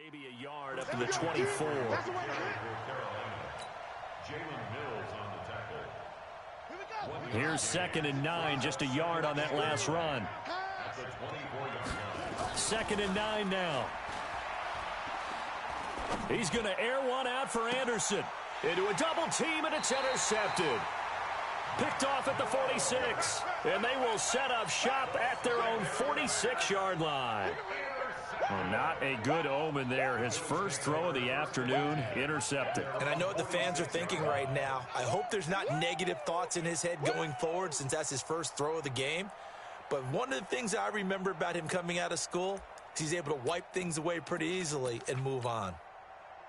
Maybe a yard up to the 24. Here's 2nd and 9, just a yard on that last run. 2nd and 9 now. He's going to air one out for Anderson. Into a double team, and it's intercepted. Picked off at the 46, and they will set up shop at their own 46-yard line. Well, not a good omen there. His first throw of the afternoon, intercepted. And I know what the fans are thinking right now. I hope there's not negative thoughts in his head going forward since that's his first throw of the game. But one of the things I remember about him coming out of school is he's able to wipe things away pretty easily and move on.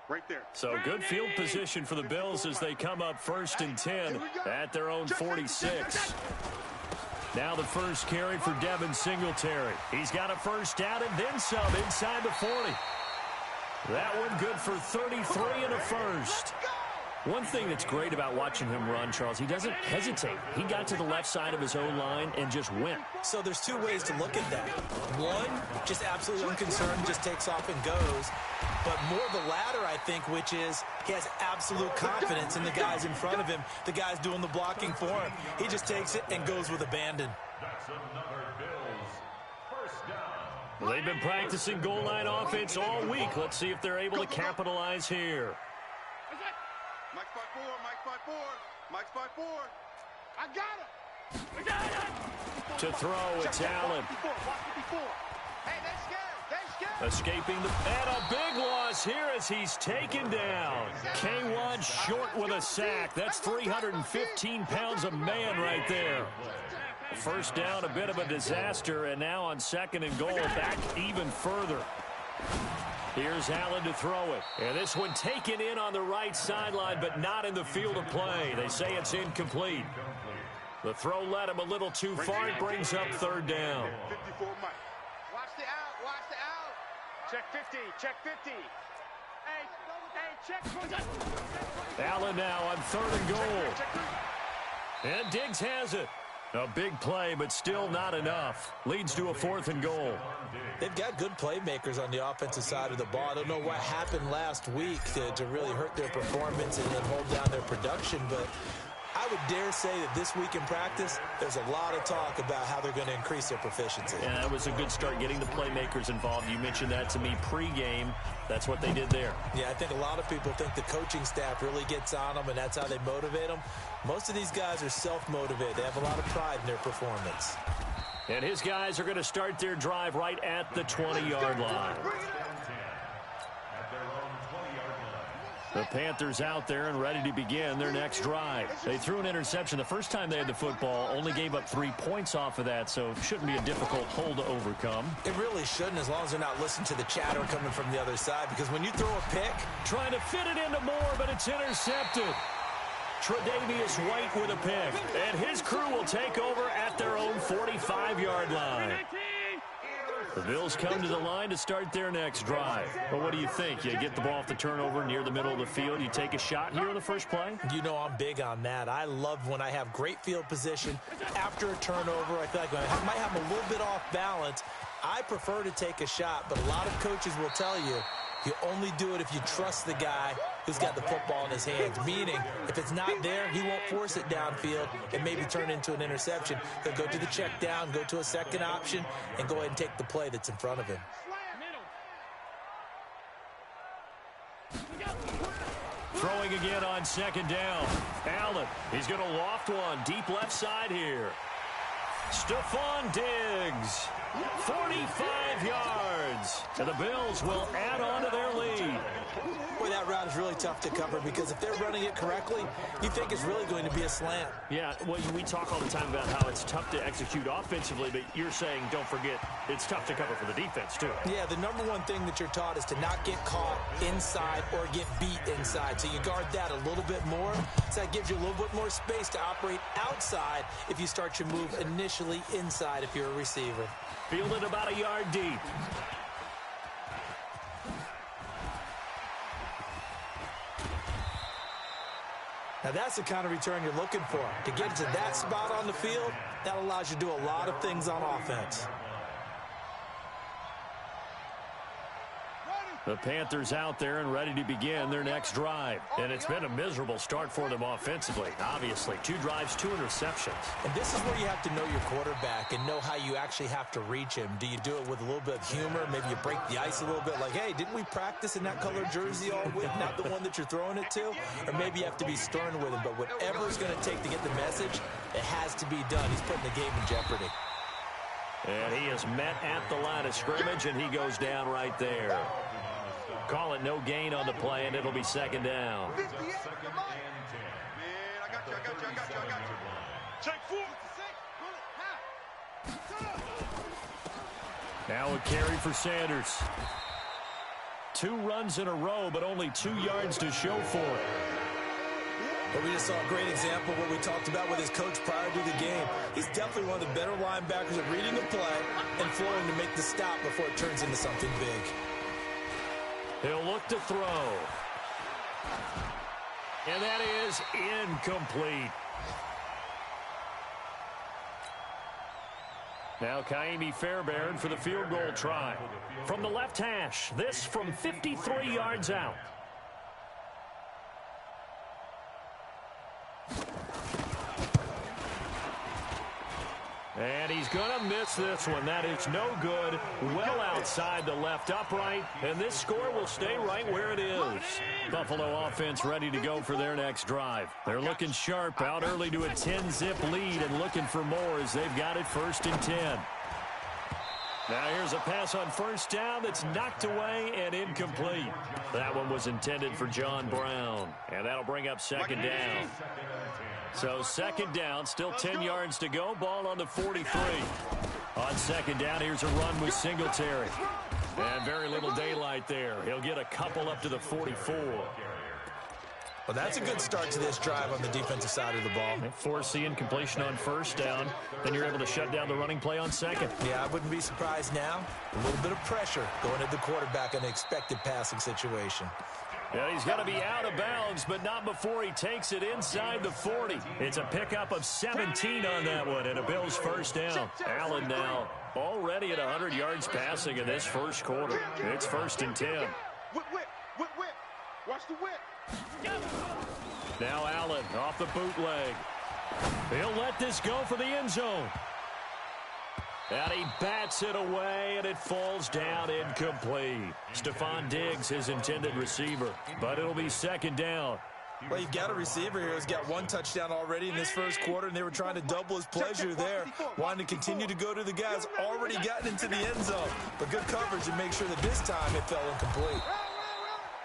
Right there. So good field position for the Bills as they come up 1st and 10 at their own 46. Now the first carry for Devin Singletary. He's got a first down and then some inside the 40. That one good for 33 and a first. One thing that's great about watching him run, Charles, he doesn't hesitate. He got to the left side of his own line and just went. So there's two ways to look at that. One, just absolutely unconcerned, just takes off and goes. But more the latter, I think, which is he has absolute confidence in the guys in front of him, the guys doing the blocking for him. He just takes it and goes with abandon. Well, they've been practicing goal line offense all week. Let's see if they're able to capitalize here. Mike spot 4, Mike spot 4, Mike spot 4. I got it. We got it. To throw, it's Allen. Hey, they scared. Escaping and a big loss here as he's taken down. K1 short with a sack. That's 315 pounds of man right there. First down, a bit of a disaster, and now on 2nd and goal, back even further. Here's Allen to throw it. And this one taken in on the right sideline, but not in the field of play. They say it's incomplete. The throw led him a little too far. It brings up 3rd down. 54 Mike. Watch the out. Watch the out. Check 50. Check 50. Hey, check. Allen now on 3rd and goal. And Diggs has it. A big play, but still not enough. Leads to a 4th and goal. They've got good playmakers on the offensive side of the ball. I don't know what happened last week to really hurt their performance and hold down their production, but I would dare say that this week in practice, there's a lot of talk about how they're going to increase their proficiency. Yeah, that was a good start getting the playmakers involved. You mentioned that to me pregame. That's what they did there. Yeah, I think a lot of people think the coaching staff really gets on them, and that's how they motivate them. Most of these guys are self-motivated. They have a lot of pride in their performance. And his guys are going to start their drive right at the 20-yard line. The Panthers out there and ready to begin their next drive. They threw an interception the first time they had the football, only gave up 3 points off of that, so it shouldn't be a difficult hole to overcome. It really shouldn't, as long as they're not listening to the chatter coming from the other side, because when you throw a pick, trying to fit it into Moore, but it's intercepted. Tre'Davious White with a pick, and his crew will take over at their own 45-yard line. The Bills come to the line to start their next drive. But what do you think? You get the ball off the turnover near the middle of the field. You take a shot here on the first play? You know I'm big on that. I love when I have great field position. After a turnover, I feel like I might have a little bit off balance. I prefer to take a shot, but a lot of coaches will tell you, you only do it if you trust the guy who's got the football in his hands. Meaning, if it's not there, he won't force it downfield and maybe turn it into an interception. He'll go to the check down, go to a second option, and go ahead and take the play that's in front of him. Throwing again on 2nd down. Allen, he's going to loft one deep left side here. Stephon Diggs, 45 yards. And the Bills will add on to their lead. Boy, that route is really tough to cover because if they're running it correctly, you think it's really going to be a slant. Yeah, well, we talk all the time about how it's tough to execute offensively, but you're saying, don't forget, it's tough to cover for the defense, too. Yeah, the number one thing that you're taught is to not get caught inside or get beat inside. So you guard that a little bit more. So that gives you a little bit more space to operate outside if you start your move initially inside if you're a receiver. Fielded about a yard deep. Now that's the kind of return you're looking for. To get to that spot on the field, that allows you to do a lot of things on offense. Ready. The Panthers out there and ready to begin their next drive. And it's been a miserable start for them offensively. Obviously, 2 drives, 2 interceptions. And this is where you have to know your quarterback and know how you actually have to reach him. Do you do it with a little bit of humor? Maybe you break the ice a little bit like, hey, didn't we practice in that color jersey all week, not the one that you're throwing it to? Or maybe you have to be stern with him. But whatever it's going to take to get the message, it has to be done. He's putting the game in jeopardy. And he is met at the line of scrimmage, and he goes down right there. Call it no gain on the play, and it'll be second down. Man, I got you. Check 4. Now a carry for Sanders. 2 runs in a row, but only 2 yards to show for it. But we just saw a great example of what we talked about with his coach prior to the game. He's definitely one of the better linebackers at reading a play and flowing to make the stop before it turns into something big. He'll look to throw. And that is incomplete. Now Kaimi Fairbairn for the field goal try. From the left hash, this from 53 yards out. And he's going to miss this one. That is no good. Well outside the left upright. And this score will stay right where it is. Buffalo offense ready to go for their next drive. They're looking sharp out early to a 10-zip lead and looking for more as they've got it 1st and 10. Now here's a pass on 1st down that's knocked away and incomplete. That one was intended for John Brown. And that'll bring up 2nd down. So 2nd down, still 10 yards to go. Ball on the 43. On 2nd down, here's a run with Singletary. And very little daylight there. He'll get a couple up to the 44. Well, that's a good start to this drive on the defensive side of the ball. Force the incompletion on 1st down. Then you're able to shut down the running play on 2nd. Yeah, I wouldn't be surprised now. A little bit of pressure going at the quarterback in an expected passing situation. Yeah, he's going to be out of bounds, but not before he takes it inside the 40. It's a pickup of 17 on that one, and a Bills 1st down. Allen now already at 100 yards passing in this 1st quarter. It's 1st and 10. Whip. Watch the whip. Now Allen off the bootleg. He'll let this go for the end zone. And he bats it away, and it falls down incomplete. Stephon Diggs, his intended receiver, but it'll be 2nd down. Well, you've got a receiver here who's got 1 touchdown already in this 1st quarter, and they were trying to double his pleasure there, wanting to continue to go to the guys already gotten into the end zone. But good coverage and make sure that this time it fell incomplete.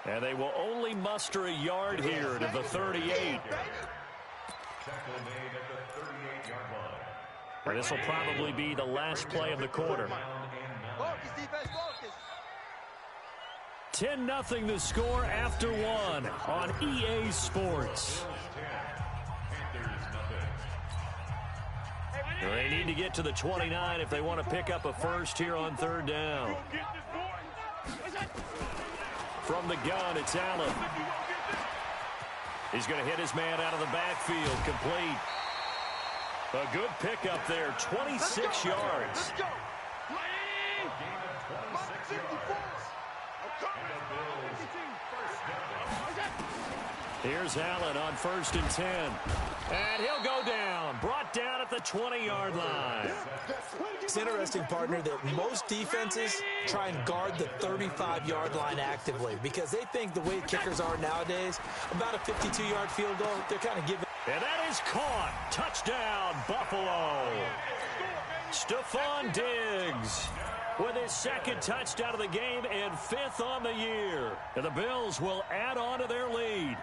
And they will only muster a yard here to the 38. And this will probably be the last play of the quarter. 10-0 the score after 1 on EA Sports. They need to get to the 29 if they want to pick up a 1st here on 3rd down. From the gun, it's Allen. He's going to hit his man out of the backfield, complete. A good pickup there, 26 yards. Here's Allen on 1st and 10. And he'll go down. Brought down at the 20-yard line. It's interesting, partner, that most defenses try and guard the 35-yard line actively because they think the way kickers are nowadays, about a 52-yard field goal, they're kind of giving. And that is caught. Touchdown, Buffalo. Stephon Diggs with his 2nd touchdown of the game and 5th on the year. And the Bills will add on to their lead.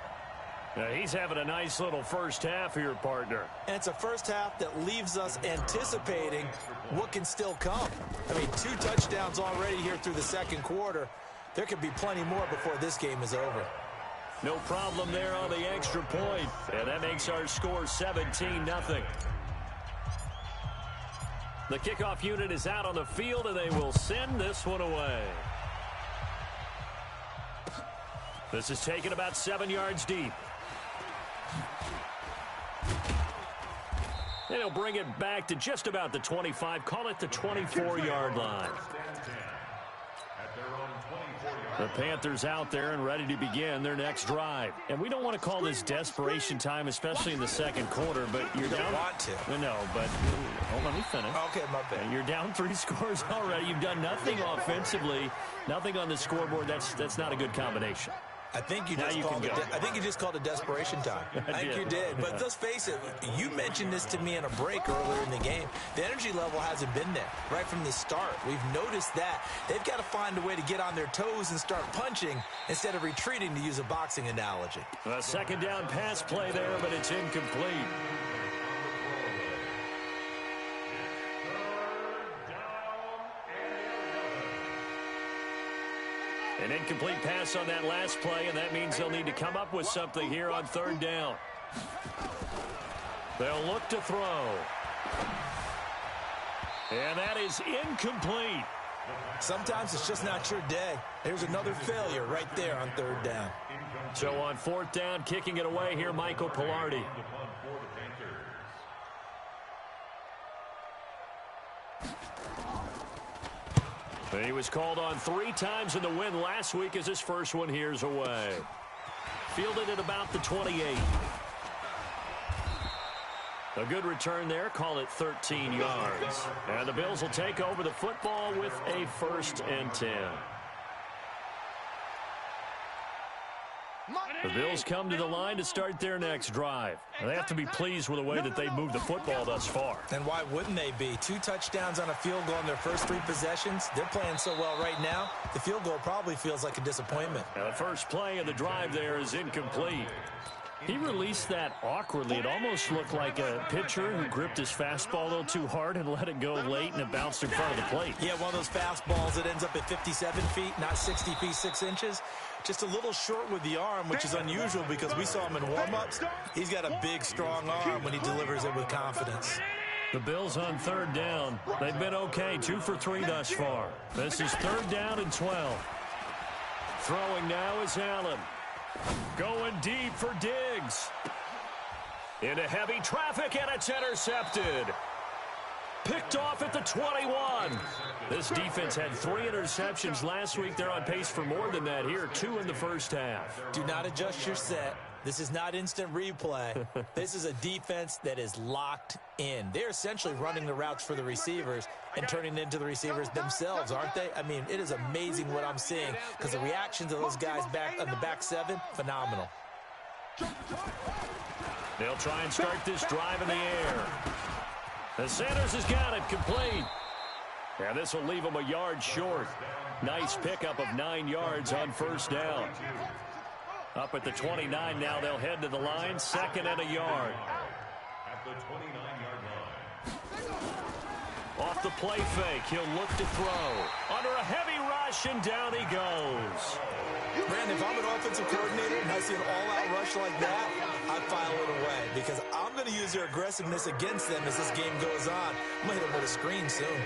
Now, he's having a nice little 1st half here, partner. And it's a 1st half that leaves us anticipating what can still come. I mean, 2 touchdowns already here through the 2nd quarter. There could be plenty more before this game is over. No problem there on the extra point. And that makes our score 17-0. The kickoff unit is out on the field, and they will send this one away. This is taken about 7 yards deep. And he'll bring it back to just about the 25. Call it the 24-yard line. The Panthers out there and ready to begin their next drive. And we don't want to call this desperation time, especially in the second quarter, but you're down. Don't want to. No, but let me finish. Okay, my bad. You're down 3 scores already. You've done nothing offensively, nothing on the scoreboard. That's not a good combination. I think you just called it desperation time. I think you did. But let's face it, you mentioned this to me in a break earlier in the game. The energy level hasn't been there right from the start. We've noticed that. They've got to find a way to get on their toes and start punching instead of retreating, to use a boxing analogy. A second down pass play there, but it's incomplete. An incomplete pass on that last play, and that means they'll need to come up with something here on third down. They'll look to throw. And that is incomplete. Sometimes it's just not your day. There's another failure right there on third down. So on fourth down, kicking it away here, Michael Pilardi. He was called on 3 times in the win last week as his first one here's away. Fielded at about the 28. A good return there. Call it 13 yards. And the Bills will take over the football with a 1st and 10. The Bills come to the line to start their next drive. They have to be pleased with the way that they've moved the football thus far. And why wouldn't they be? 2 touchdowns on a field goal in their first 3 possessions. They're playing so well right now, the field goal probably feels like a disappointment. Now the first play of the drive there is incomplete. He released that awkwardly. It almost looked like a pitcher who gripped his fastball a little too hard and let it go late, and it bounced in front of the plate. Yeah, one of those fastballs that ends up at 57 feet, not 60 feet, 6 inches. Just a little short with the arm, which is unusual because we saw him in warm-ups. He's got a big, strong arm when he delivers it with confidence. The Bills on third down. They've been okay, 2 for 3 thus far. This is third down and 12. Throwing now is Allen. Going deep for Diggs. Into heavy traffic, and it's intercepted. Picked off at the 21. This defense had 3 interceptions last week. They're on pace for more than that here, 2 in the first half. Do not adjust your set. This is not instant replay. This is a defense that is locked in. They're essentially running the routes for the receivers and turning into the receivers themselves, aren't they? I mean, it is amazing what I'm seeing because the reactions of those guys back on the back 7, phenomenal. They'll try and start this drive in the air. And Sanders has got it complete. And this will leave him a yard short. Nice pickup of 9 yards on first down. Up at the 29 now, they'll head to the line, 2nd and a yard. At the 29-yard line. Off the play fake, he'll look to throw. Under a heavy rush, and down he goes. Brandon, if I'm an offensive coordinator and I see an all-out rush like that, I file it away because I'm going to use their aggressiveness against them as this game goes on. I'm going to hit them with a screen soon.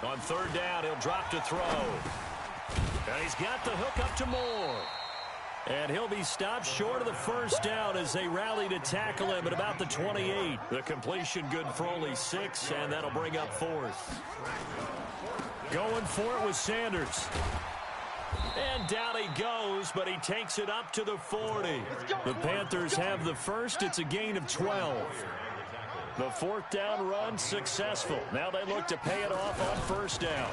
On third down, he'll drop to throw. And he's got the hook up to Moore. And he'll be stopped short of the first down as they rally to tackle him at about the 28. The completion good for only 6, and that'll bring up 4th. Going for it with Sanders. And down he goes, but he takes it up to the 40. The Panthers have the first. It's a gain of 12. The 4th down run successful. Now they look to pay it off on first down.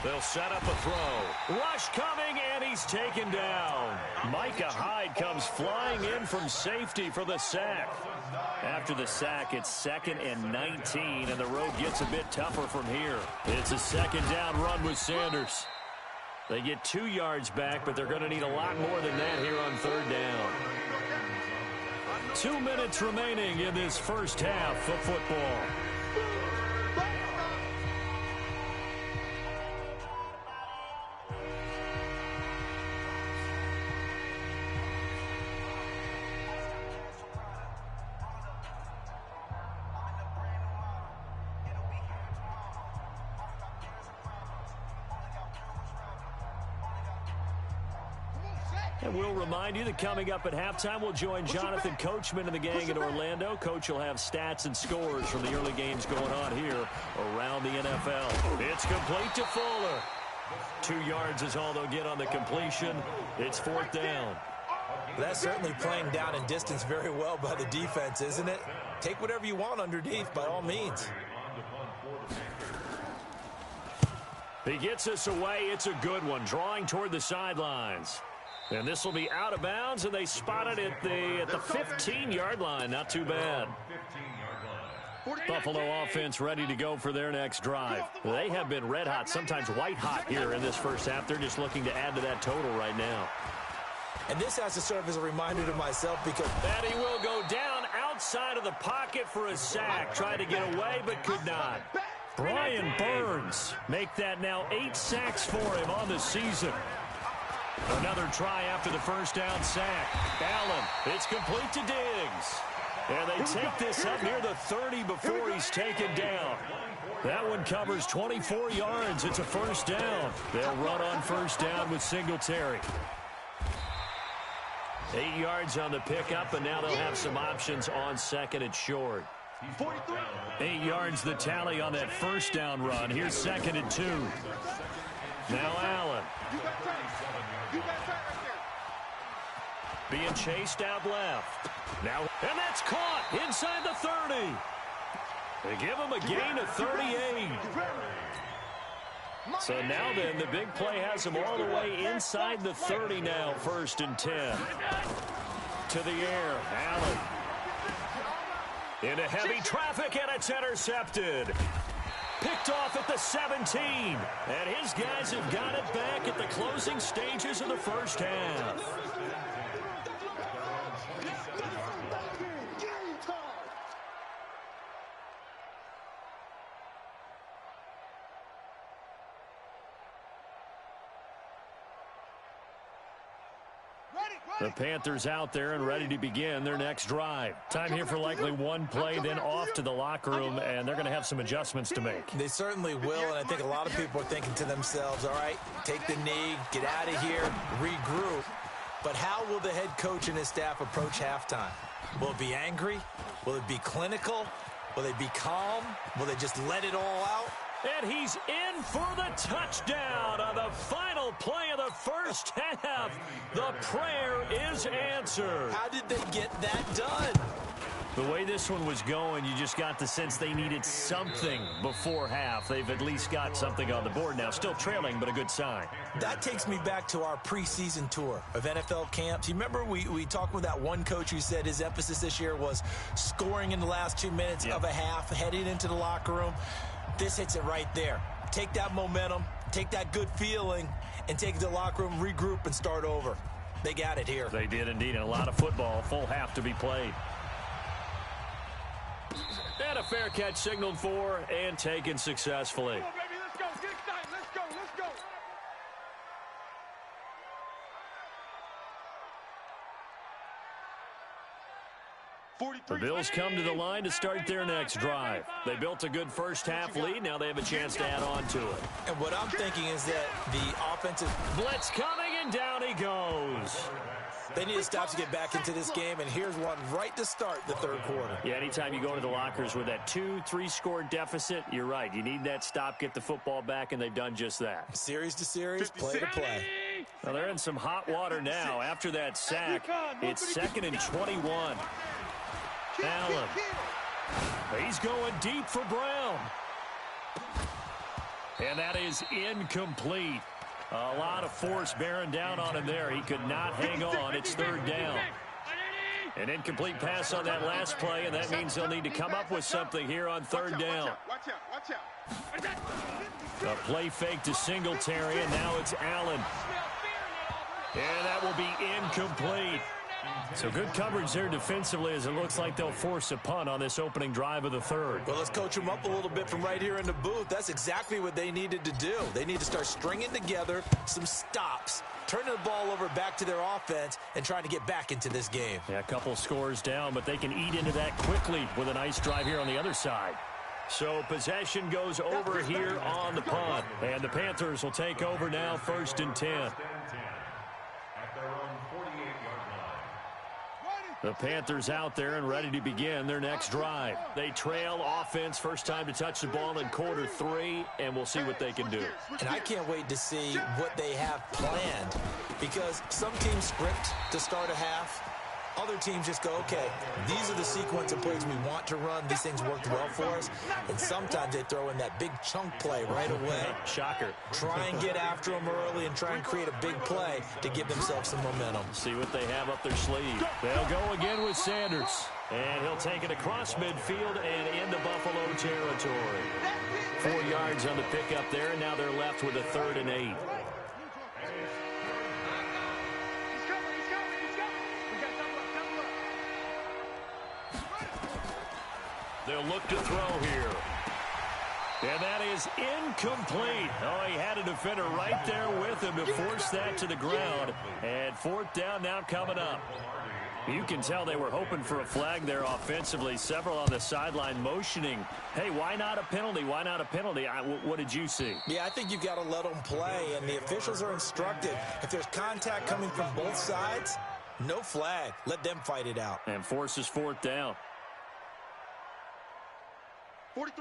They'll set up a throw. Rush coming, and he's taken down. Micah Hyde comes flying in from safety for the sack. After the sack, it's 2nd and 19, and the road gets a bit tougher from here. It's a 2nd down run with Sanders. They get 2 yards back, but they're going to need a lot more than that here on third down. 2 minutes remaining in this first half of football. And we'll remind you that coming up at halftime, we'll join Jonathan Coachman and the gang in Orlando. Coach will have stats and scores from the early games going on here around the NFL. It's complete to Fuller. 2 yards is all they'll get on the completion. It's 4th down. That's certainly playing down in distance very well by the defense, isn't it? Take whatever you want underneath, by all means. He gets us away. It's a good one, drawing toward the sidelines. And this will be out of bounds, and they spot it at the 15-yard line. Not too bad. Buffalo offense ready to go for their next drive. They have been red hot, sometimes white hot here in this first half. They're just looking to add to that total right now. And this has to serve as a reminder to myself because that he will go down outside of the pocket for a sack. Tried to get away, but could not. Brian Burns make that now 8 sacks for him on the season. Another try after the first down sack. Allen, it's complete to Diggs. And they take this up near the 30 before he's taken down. That one covers 24 yards. It's a first down. They'll run on first down with Singletary. 8 yards on the pickup, and now they'll have some options on second and short. 8 yards the tally on that first down run. Here's 2nd and 2. Now Allen. Being chased out left. Now, and that's caught inside the 30. They give him a gain of 38. So now then, the big play has him all the way inside the 30 now, 1st and 10. To the air, Allen. Into heavy traffic, and it's intercepted. Picked off at the 17. And his guys have got it back at the closing stages of the first half. The Panthers out there and ready to begin their next drive. Time here for likely one play, then off to the locker room, and they're going to have some adjustments to make. They certainly will, and I think a lot of people are thinking to themselves, all right, take the knee, get out of here, regroup. But how will the head coach and his staff approach halftime? Will it be angry? Will it be clinical? Will they be calm? Will they just let it all out? And he's in for the touchdown on the final play of the first half. The prayer is answered. How did they get that done? The way this one was going, you just got the sense they needed something before half. They've at least got something on the board now. Still trailing, but a good sign. That takes me back to our preseason tour of NFL camps. You remember we talked with that one coach who said his emphasis this year was scoring in the last 2 minutes of a half, heading into the locker room. This hits it right there. Take that momentum, take that good feeling, and take it to the locker room, regroup, and start over. They got it here. They did indeed, and a lot of football, full half to be played. And a fair catch signaled for and taken successfully. Come on, baby, let's go. Get excited. Let's go. Let's go. The Bills come to the line to start their next drive. They built a good first half lead. Now they have a chance to add on to it. And what I'm thinking is that the offensive blitz coming, and down he goes. They need to stop to get back into this game, and here's one right to start the third quarter. Yeah, anytime you go into the lockers with that 2-3 score deficit, you're right. You need that stop, get the football back, and they've done just that. Series to series, play to play. Well, they're in some hot water now. After that sack, it's 2nd and 21. Allen. He's going deep for Brown. And that is incomplete. A lot of force bearing down on him there. He could not hang on. It's 3rd down. An incomplete pass on that last play, and that means they'll need to come up with something here on 3rd down. Watch out. A play fake to Singletary, and now it's Allen. And that will be incomplete. So good coverage there defensively, as it looks like they'll force a punt on this opening drive of the third. Well, let's coach them up a little bit from right here in the booth. That's exactly what they needed to do. They need to start stringing together some stops, turning the ball over back to their offense, and trying to get back into this game. Yeah, a couple scores down, but they can eat into that quickly with a nice drive here on the other side. So possession goes over here on the punt, and the Panthers will take over now, 1st and 10. The Panthers out there and ready to begin their next drive. They trail offense, first time to touch the ball in quarter 3, and we'll see what they can do. And I can't wait to see what they have planned, because some teams script to start a half. Other teams just go, okay, these are the sequence of plays we want to run. These things worked well for us. And sometimes they throw in that big chunk play right away. Shocker. Try and get after them early and try and create a big play to give themselves some momentum. See what they have up their sleeve. They'll go again with Sanders. And he'll take it across midfield and into Buffalo territory. 4 yards on the pickup there, and now they're left with a 3rd and 8. They'll look to throw here. And that is incomplete. Oh, he had a defender right there with him to force that to the ground. And 4th down now coming up. You can tell they were hoping for a flag there offensively. Several on the sideline motioning. Hey, why not a penalty? Why not a penalty? What did you see? Yeah, I think you've got to let them play. And the officials are instructed, if there's contact coming from both sides, no flag. Let them fight it out. And forces 4th down.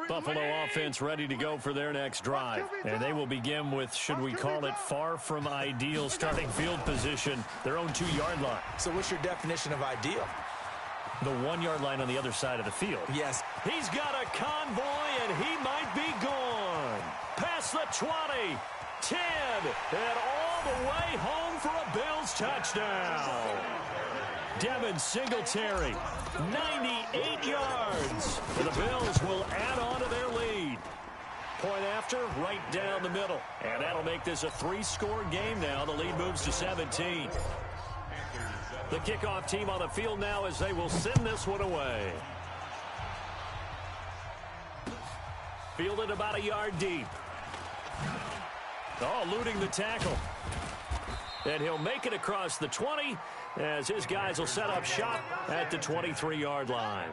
Buffalo offense ready to go for their next drive. And they will begin with, should we call it, far from ideal starting field position, their own 2-yard line. So what's your definition of ideal? The 1-yard line on the other side of the field. Yes. He's got a convoy, and he might be gone. Past the 20, 10, and all the way home for a Bills touchdown. Devin Singletary, 98 yards. And the Bills will add on to their lead. Point after, right down the middle. And that'll make this a 3-score game now. The lead moves to 17. The kickoff team on the field now as they will send this one away. Fielded about a yard deep. Oh, eluding the tackle. And he'll make it across the 20 as his guys will set up shop at the 23-yard line.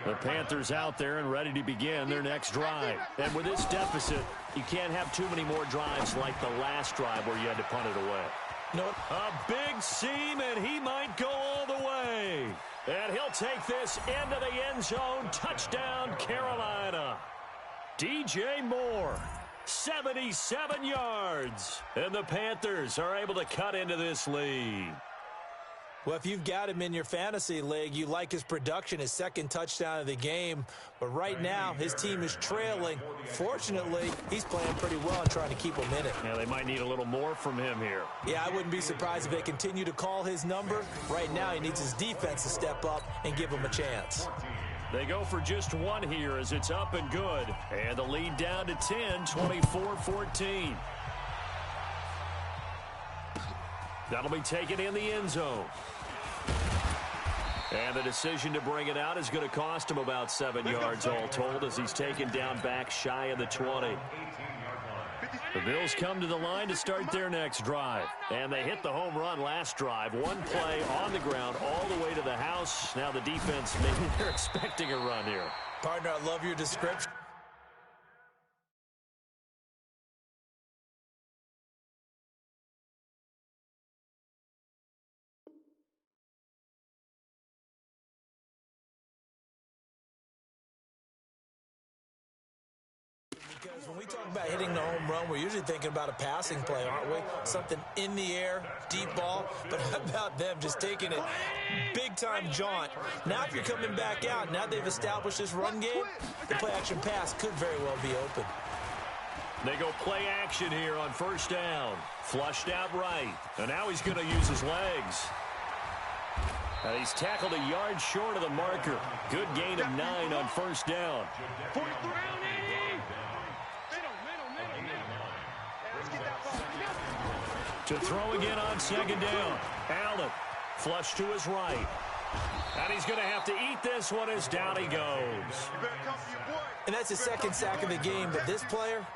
The Panthers out there and ready to begin their next drive. And with this deficit, you can't have too many more drives like the last drive where you had to punt it away. No. A big seam, and he might go all the way. And he'll take this into the end zone. Touchdown, Carolina. DJ Moore. 77 yards. And the Panthers are able to cut into this lead. Well, if you've got him in your fantasy league, you like his production, his 2nd touchdown of the game. But right now, his team is trailing. Fortunately, he's playing pretty well and trying to keep them in it. Yeah, they might need a little more from him here. Yeah, I wouldn't be surprised if they continue to call his number. Right now, he needs his defense to step up and give him a chance. They go for just one here as it's up and good. And the lead down to 10, 24-14. That'll be taken in the end zone. And the decision to bring it out is going to cost him about 7 yards all told as he's taken down back shy of the 20. The Bills come to the line to start their next drive. And they hit the home run last drive. One play on the ground all the way to the house. Now the defense, maybe they're expecting a run here. Partner, I love your description. Because when we talk about hitting the home run, we're usually thinking about a passing play, aren't we? Something in the air, deep ball. But how about them just taking it big-time jaunt? Now if you're coming back out, now they've established this run game, the play-action pass could very well be open. They go play action here on 1st down. Flushed out right. And now he's going to use his legs. And he's tackled a yard short of the marker. Good gain of 9 on 1st down. To throw again on 2nd down. Allen, flush to his right. And he's going to have to eat this one as down he goes. And that's his 2nd sack of the game, but this player,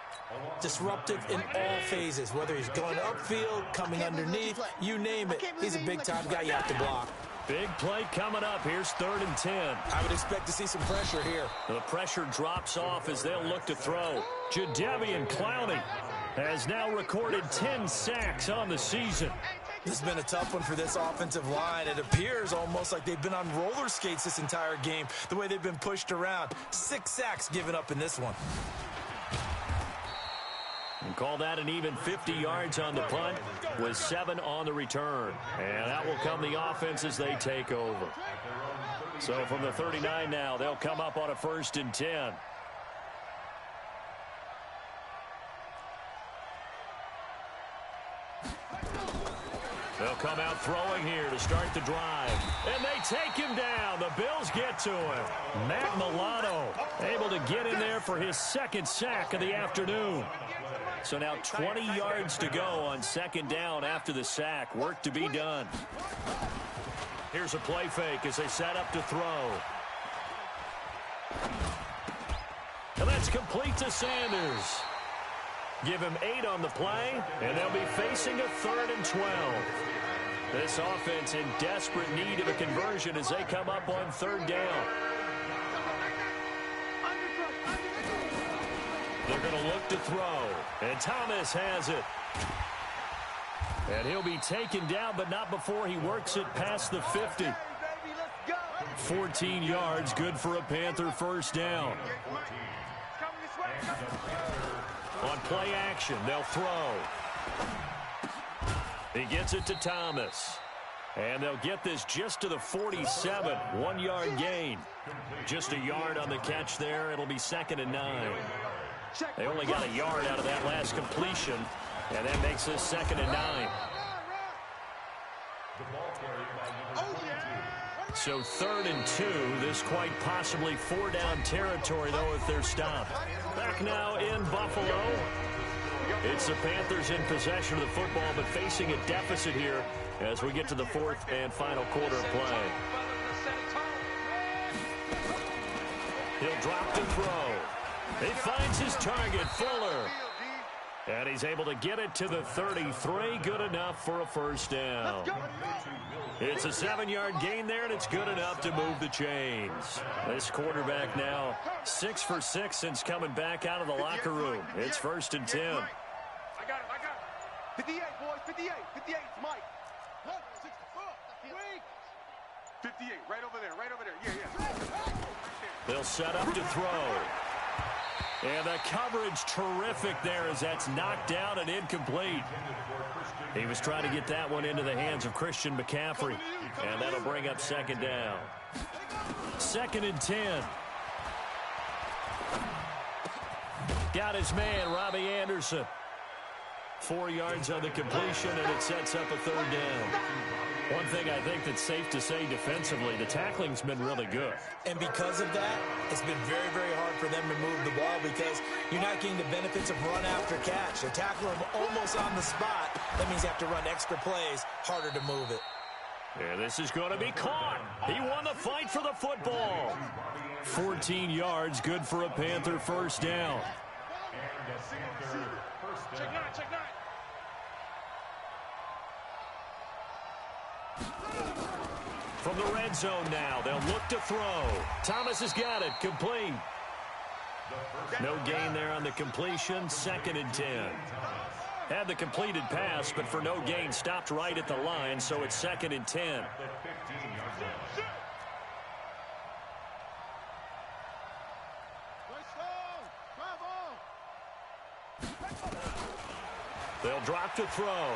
disruptive in all phases, whether he's going upfield, coming underneath, you name it. He's a big-time guy you have to block. Big play coming up. Here's 3rd and 10. I would expect to see some pressure here. The pressure drops off as they'll look to throw. Jadeveon Clowney has now recorded 10 sacks on the season. This has been a tough one for this offensive line. It appears almost like they've been on roller skates this entire game, the way they've been pushed around. 6 sacks given up in this one. And call that an even 50 yards on the punt with 7 on the return. And that will come the offense as they take over. So from the 39 now, they'll come up on a 1st and 10. They'll come out throwing here to start the drive. And they take him down. The Bills get to him. Matt Milano able to get in there for his 2nd sack of the afternoon. So now 20 yards to go on 2nd down after the sack. Work to be done. Here's a play fake as they set up to throw. And that's complete to Sanders. Give him 8 on the play, and they'll be facing a 3rd and 12. This offense in desperate need of a conversion as they come up on 3rd down. They're going to look to throw, and Thomas has it. And he'll be taken down, but not before he works it past the 50. 14 yards, good for a Panther 1st down. On play action, they'll throw. He gets it to Thomas. And they'll get this just to the 47. 1-yard gain. Just a yard on the catch there. It'll be 2nd and 9. They only got a yard out of that last completion. And that makes this 2nd and 9. So 3rd and 2. This quite possibly 4-down territory, though, if they're stopped. Back now in Buffalo. It's the Panthers in possession of the football, but facing a deficit here as we get to the 4th and final quarter of play. He'll drop to throw. He finds his target, Fuller. And he's able to get it to the 33. Good enough for a 1st down. It's a 7-yard gain there, and it's good enough to move the chains. This quarterback now 6 for 6 since coming back out of the locker room. It's 1st and 10. I got it. 58, boys. 58. 58. It's Mike. 58. Right over there. Right over there. Yeah. They'll set up to throw. And the coverage terrific there as that's knocked down and incomplete. He was trying to get that one into the hands of Christian McCaffrey. And that'll bring up 2nd down. 2nd and 10. Got his man, Robbie Anderson. 4 yards on the completion, and it sets up a 3rd down. One thing I think that's safe to say defensively, the tackling's been really good. And because of that, it's been very, very hard for them to move the ball because you're not getting the benefits of run after catch. They tackle him almost on the spot. That means you have to run extra plays, harder to move it. Yeah, this is going to be caught. He won the fight for the football. 14 yards, good for a Panther 1st down. Check 9, check 9. From the red zone now, they'll look to throw. Thomas has got it, complete. No gain there on the completion, 2nd and 10. Had the completed pass, but for no gain, stopped right at the line, so it's 2nd and 10. They'll drop to throw.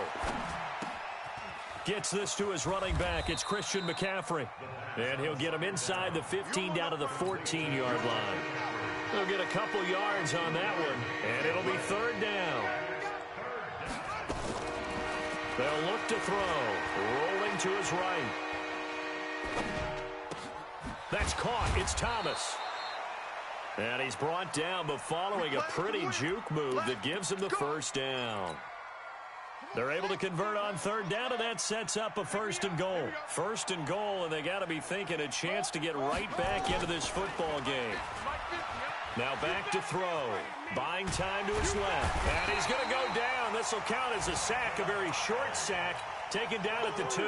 Gets this to his running back. It's Christian McCaffrey. And he'll get him inside the 15 down to the 14-yard line. He'll get a couple yards on that one, and it'll be 3rd down. They'll look to throw. Rolling to his right. That's caught. It's Thomas. And he's brought down, but following a pretty juke move that gives him the 1st down. They're able to convert on 3rd down, and that sets up a 1st and goal. 1st and goal, and they got to be thinking a chance to get right back into this football game. Now back to throw. Buying time to his left. And he's going to go down. This will count as a sack, a very short sack, taken down at the 2.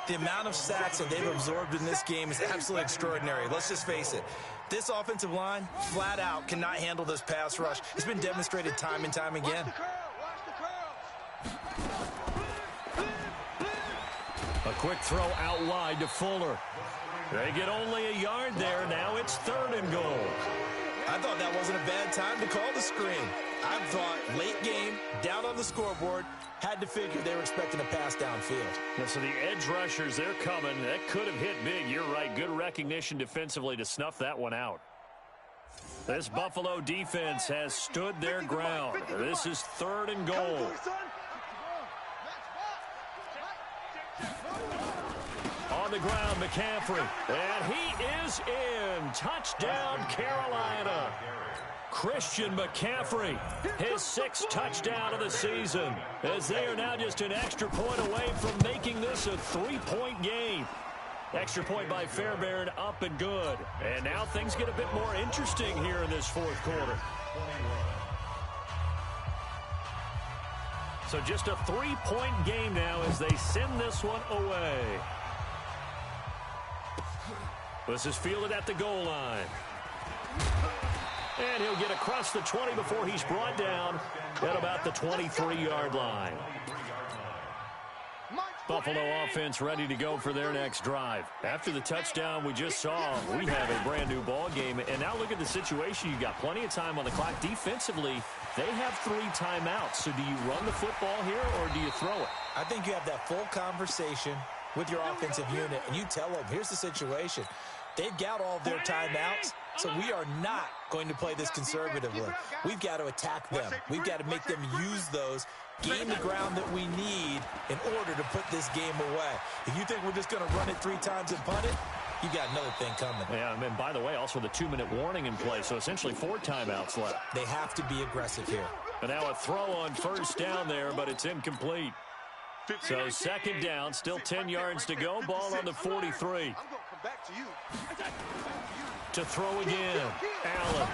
The amount of sacks that they've absorbed in this game is absolutely extraordinary. Let's just face it. This offensive line, flat out, cannot handle this pass rush. It's been demonstrated time and time again. A quick throw out wide to Fuller. They get only a yard there. Now it's 3rd and goal. I thought that wasn't a bad time to call the screen. I thought late game, down on the scoreboard, had to figure they were expecting a pass downfield. Yeah, so the edge rushers, they're coming. That could have hit big. You're right. Good recognition defensively to snuff that one out. This Buffalo defense has stood their ground. This is 3rd and goal. On the ground, McCaffrey. And he is in. Touchdown, Carolina. Christian McCaffrey, his 6th touchdown of the season, as they are now just an extra point away from making this a 3-point game. Extra point by Fairbairn, up and good. And now things get a bit more interesting here in this 4th quarter. So just a 3-point game now as they send this one away. This is fielded at the goal line. And he'll get across the 20 before he's brought down at about the 23-yard line. Buffalo offense ready to go for their next drive. After the touchdown we just saw, we have a brand-new ball game. And now look at the situation. You've got plenty of time on the clock. Defensively, they have 3 timeouts. So do you run the football here or do you throw it? I think you have that full conversation with your offensive unit, and you tell them, here's the situation. They've got all of their timeouts, so we are not going to play this conservatively. We've got to attack them. We've got to make them use those, gain the ground that we need in order to put this game away. If you think we're just going to run it 3 times and punt it, you got another thing coming. Yeah, and by the way, also the 2-minute warning in play, so essentially 4 timeouts left. They have to be aggressive here. And now a throw on 1st down there, but it's incomplete. So 2nd down, still 10 yards to go. Ball on the 43. To throw again. Allen.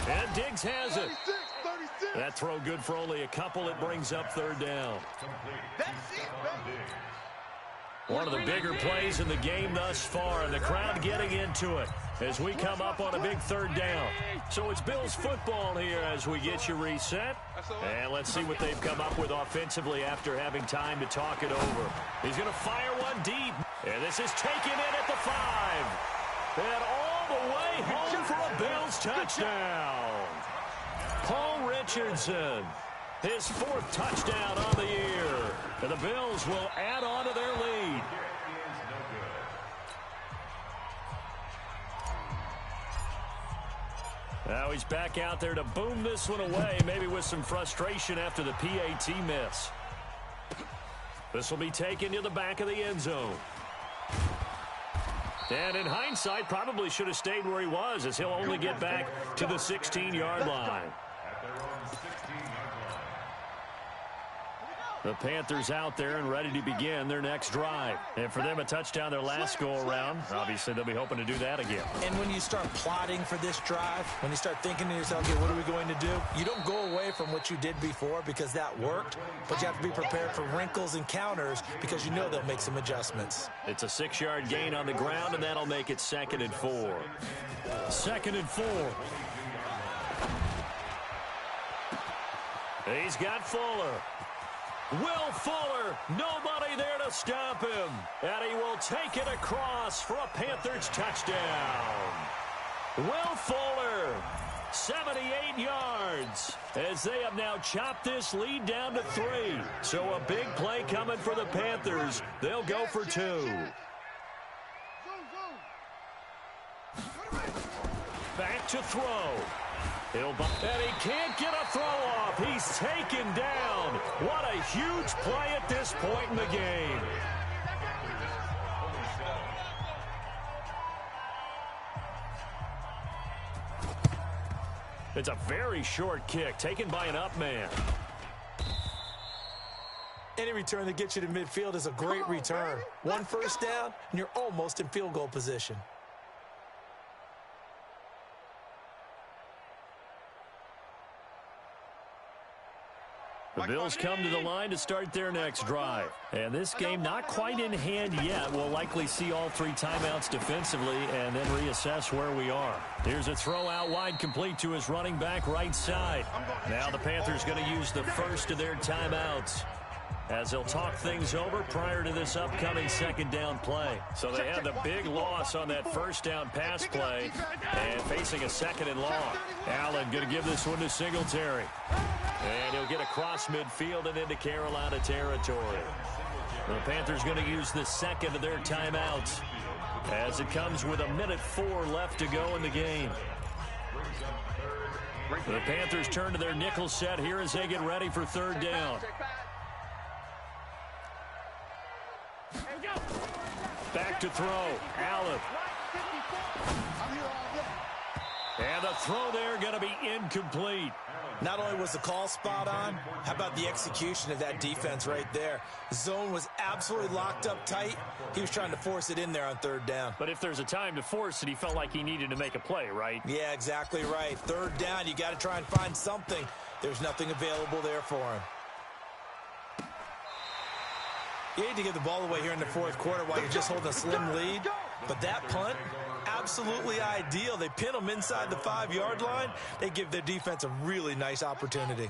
And Diggs has it. That throw good for only a couple. It brings up 3rd down. One of the bigger plays in the game thus far, and the crowd getting into it as we come up on a big 3rd down. So it's Bills football here as we get you reset. And let's see what they've come up with offensively after having time to talk it over. He's going to fire one deep. And this is taken in at the 5. And all the way home for a Bills touchdown. Paul Richardson, his 4th touchdown on the year. And the Bills will add on to their lead. Now he's back out there to boom this one away, maybe with some frustration after the PAT miss. This will be taken to the back of the end zone. And in hindsight, probably should have stayed where he was, as he'll only get back to the 16-yard line. The Panthers out there and ready to begin their next drive. And for them, a touchdown their last go-around. Obviously, they'll be hoping to do that again. And when you start plotting for this drive, when you start thinking to yourself, okay, what are we going to do? You don't go away from what you did before because that worked, but you have to be prepared for wrinkles and counters because you know they'll make some adjustments. It's a 6-yard gain on the ground, and that'll make it 2nd and 4. 2nd and 4. He's got Fuller. Will Fuller, nobody there to stop him. And he will take it across for a Panthers touchdown. Will Fuller, 78 yards, as they have now chopped this lead down to 3. So a big play coming for the Panthers. They'll go for 2. Back to throw. And he can't get a throw off. He's taken down. What a huge play at this point in the game. It's a very short kick taken by an up man. Any return that gets you to midfield is a great return. 1 first down, and you're almost in field goal position. The Bills come to the line to start their next drive. And this game not quite in hand yet. We'll likely see all 3 timeouts defensively and then reassess where we are. Here's a throw out wide, complete to his running back right side. Now the Panthers going to use the first of their timeouts. as they'll talk things over prior to this upcoming second down play. So they had the big loss on that first down pass play and facing a second and long. Allen going to give this one to Singletary. And he'll get across midfield and into Carolina territory. The Panthers going to use the second of their timeouts as it comes with 1:04 left to go in the game. The Panthers turn to their nickel set here as they get ready for third down. Back to throw. Allen. And the throw there going to be incomplete. Not only was the call spot on, how about the execution of that defense right there? The zone was absolutely locked up tight. He was trying to force it in there on third down. But if there's a time to force it, he felt like he needed to make a play, right? Yeah, exactly right. Third down, you got to try and find something. There's nothing available there for him. You hate to give the ball away here in the fourth quarter while you're just holding a slim lead. But that punt, absolutely ideal. They pin them inside the 5-yard line. They give their defense a really nice opportunity.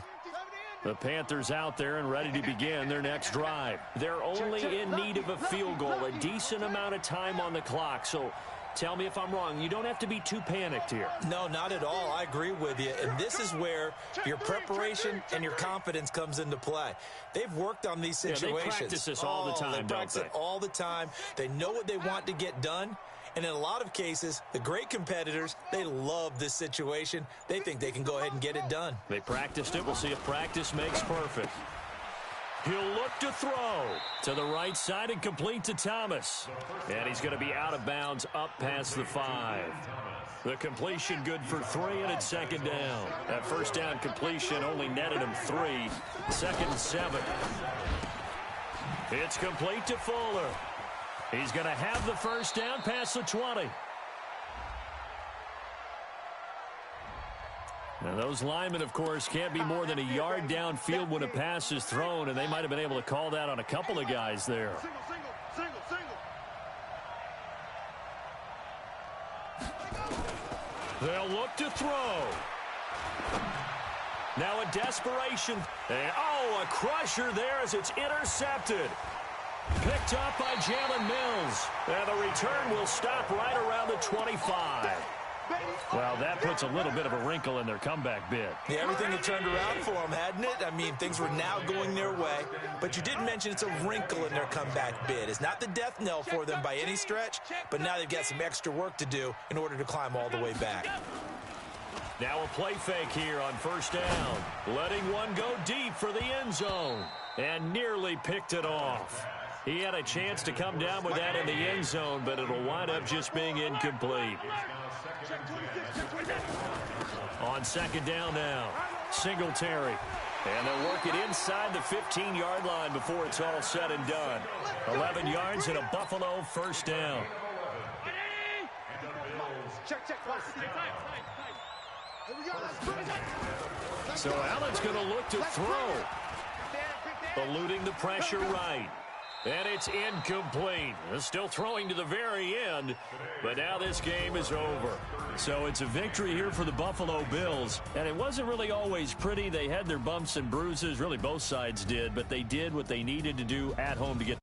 The Panthers out there and ready to begin their next drive. They're only in need of a field goal, a decent amount of time on the clock. So tell me if I'm wrong. You don't have to be too panicked here. No, not at all. I agree with you. And this is where your preparation and your confidence comes into play. They've worked on these situations. Yeah, they practice this all the time, They practice it all the time. They know what they want to get done. And in a lot of cases, the great competitors, they love this situation. They think they can go ahead and get it done. They practiced it. We'll see if practice makes perfect. He'll look to throw to the right side and complete to Thomas. And he's going to be out of bounds up past the 5. The completion good for 3, and it's second down. That first down completion only netted him 3. Second and 7. It's complete to Fuller. He's going to have the first down past the 20. Now, those linemen, of course, can't be more than a yard downfield when a pass is thrown, and they might have been able to call that on a couple of guys there. They'll look to throw. Now a desperation. And, a crusher there as it's intercepted. Picked up by Jalen Mills. And the return will stop right around the 25. Well, that puts a little bit of a wrinkle in their comeback bid. Yeah, everything had turned around for them, hadn't it? I mean, things were now going their way. But you did mention it's a wrinkle in their comeback bid. It's not the death knell for them by any stretch, but now they've got some extra work to do in order to climb all the way back. Now a play fake here on first down. Letting one go deep for the end zone. And nearly picked it off. He had a chance to come down with that in the end zone, but it'll wind up just being incomplete. On second down now, Singletary. And they'll work it inside the 15-yard line before it's all said and done. 11 yards and a Buffalo first down. So Allen's going to look to throw. Eluding the pressure right. And it's incomplete. Still throwing to the very end, but now this game is over. So it's a victory here for the Buffalo Bills, and it wasn't really always pretty. They had their bumps and bruises, really both sides did, but they did what they needed to do at home to get